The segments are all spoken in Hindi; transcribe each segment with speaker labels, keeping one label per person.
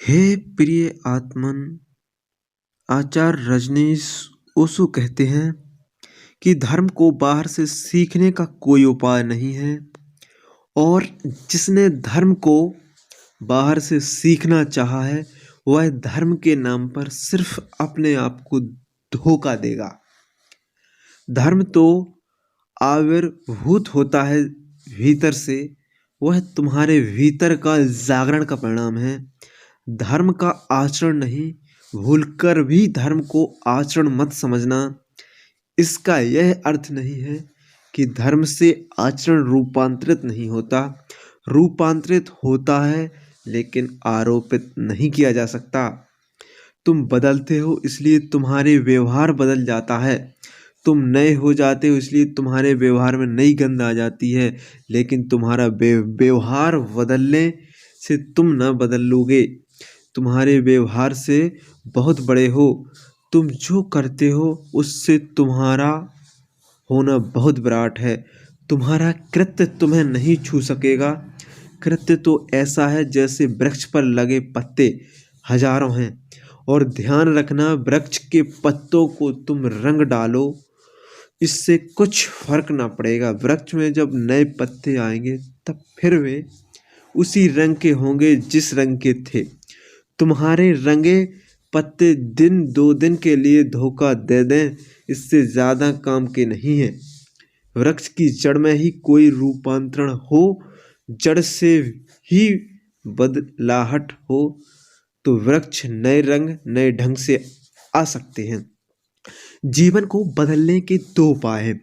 Speaker 1: हे प्रिय आत्मन, आचार्य रजनीश ओशो कहते हैं कि धर्म को बाहर से सीखने का कोई उपाय नहीं है और जिसने धर्म को बाहर से सीखना चाहा है वह धर्म के नाम पर सिर्फ अपने आप को धोखा देगा। धर्म तो आविर्भूत होता है भीतर से, वह तुम्हारे भीतर का जागरण का परिणाम है, धर्म का आचरण नहीं। भूलकर भी धर्म को आचरण मत समझना। इसका यह अर्थ नहीं है कि धर्म से आचरण रूपांतरित नहीं होता, रूपांतरित होता है लेकिन आरोपित नहीं किया जा सकता। तुम बदलते हो इसलिए तुम्हारे व्यवहार बदल जाता है, तुम नए हो जाते हो इसलिए तुम्हारे व्यवहार में नई गंध आ जाती है, लेकिन तुम्हारा व्यवहार बदलने से तुम न बदल लोगे। तुम्हारे व्यवहार से बहुत बड़े हो, तुम जो करते हो उससे तुम्हारा होना बहुत विराट है। तुम्हारा कृत्य तुम्हें नहीं छू सकेगा। कृत्य तो ऐसा है जैसे वृक्ष पर लगे पत्ते हजारों हैं और ध्यान रखना, वृक्ष के पत्तों को तुम रंग डालो, इससे कुछ फर्क ना पड़ेगा। वृक्ष में जब नए पत्ते आएंगे तब फिर वे उसी रंग के होंगे जिस रंग के थे। तुम्हारे रंगे पत्ते दिन दो दिन के लिए धोखा दे दें, इससे ज़्यादा काम के नहीं हैं। वृक्ष की जड़ में ही कोई रूपांतरण हो, जड़ से ही बदलाहट हो तो वृक्ष नए रंग नए ढंग से आ सकते हैं। जीवन को बदलने के दो उपाय हैं।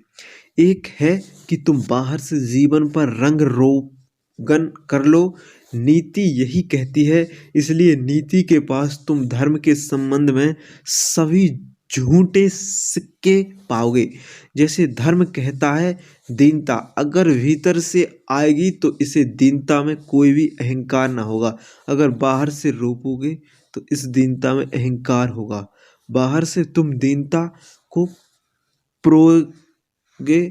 Speaker 1: एक है कि तुम बाहर से जीवन पर रंग रोगन कर लो, नीति यही कहती है, इसलिए नीति के पास तुम धर्म के संबंध में सभी झूठे सिक्के पाओगे। जैसे धर्म कहता है दीनता अगर भीतर से आएगी तो इसे दीनता में कोई भी अहंकार ना होगा, अगर बाहर से रोपोगे तो इस दीनता में अहंकार होगा। बाहर से तुम दीनता को प्रोगे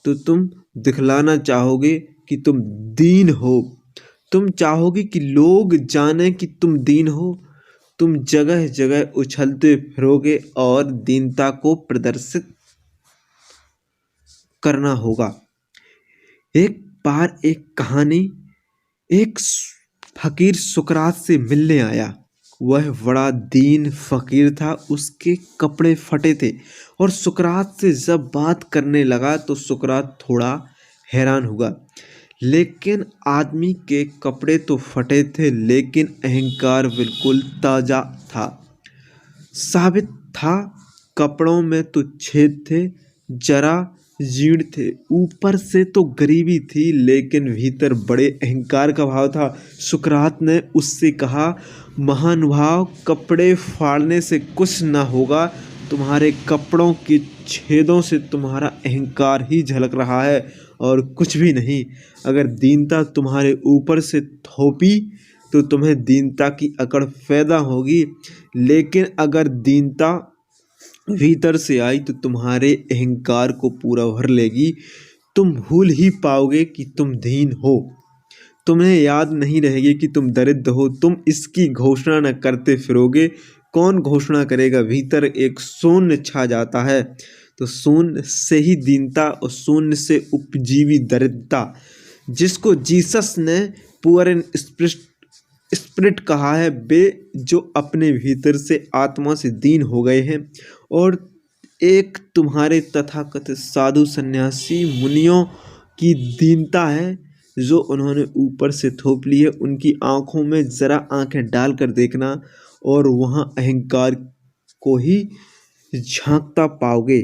Speaker 1: तो तुम दिखलाना चाहोगे कि तुम दीन हो, तुम चाहोगे कि लोग जाने कि तुम दीन हो, तुम जगह जगह उछलते फिरोगे और दीनता को प्रदर्शित करना होगा। एक बार एक कहानी, एक फकीर सुकरात से मिलने आया। वह बड़ा दीन फकीर था, उसके कपड़े फटे थे और सुकरात से जब बात करने लगा तो सुकरात थोड़ा हैरान हुआ। लेकिन आदमी के कपड़े तो फटे थे लेकिन अहंकार बिल्कुल ताजा था, साबित था। कपड़ों में तो छेद थे, जरा जीर्ण थे, ऊपर से तो गरीबी थी लेकिन भीतर बड़े अहंकार का भाव था। सुकरात ने उससे कहा, महानुभाव, कपड़े फाड़ने से कुछ न होगा, तुम्हारे कपड़ों के छेदों से तुम्हारा अहंकार ही झलक रहा है और कुछ भी नहीं। अगर दीनता तुम्हारे ऊपर से थोपी तो तुम्हें दीनता की अकड़ पैदा होगी, लेकिन अगर दीनता भीतर से आई तो तुम्हारे अहंकार को पूरा भर लेगी। तुम भूल ही पाओगे कि तुम दीन हो, तुम्हें याद नहीं रहेगी कि तुम दरिद्र हो, तुम इसकी घोषणा न करते फिरोगे। कौन घोषणा करेगा? भीतर एक शून्य छा जाता है, तो शून्य से ही दीनता और शून्य से उपजीवी दरिद्रता, जिसको जीसस ने पुअर इन स्पिरिट कहा है, वे जो अपने भीतर से आत्मा से दीन हो गए हैं। और एक तुम्हारे तथाकथित साधु सन्यासी मुनियों की दीनता है जो उन्होंने ऊपर से थोप ली है। उनकी आंखों में जरा आंखें डालकर देखना और वहाँ अहंकार को ही झांकता पाओगे।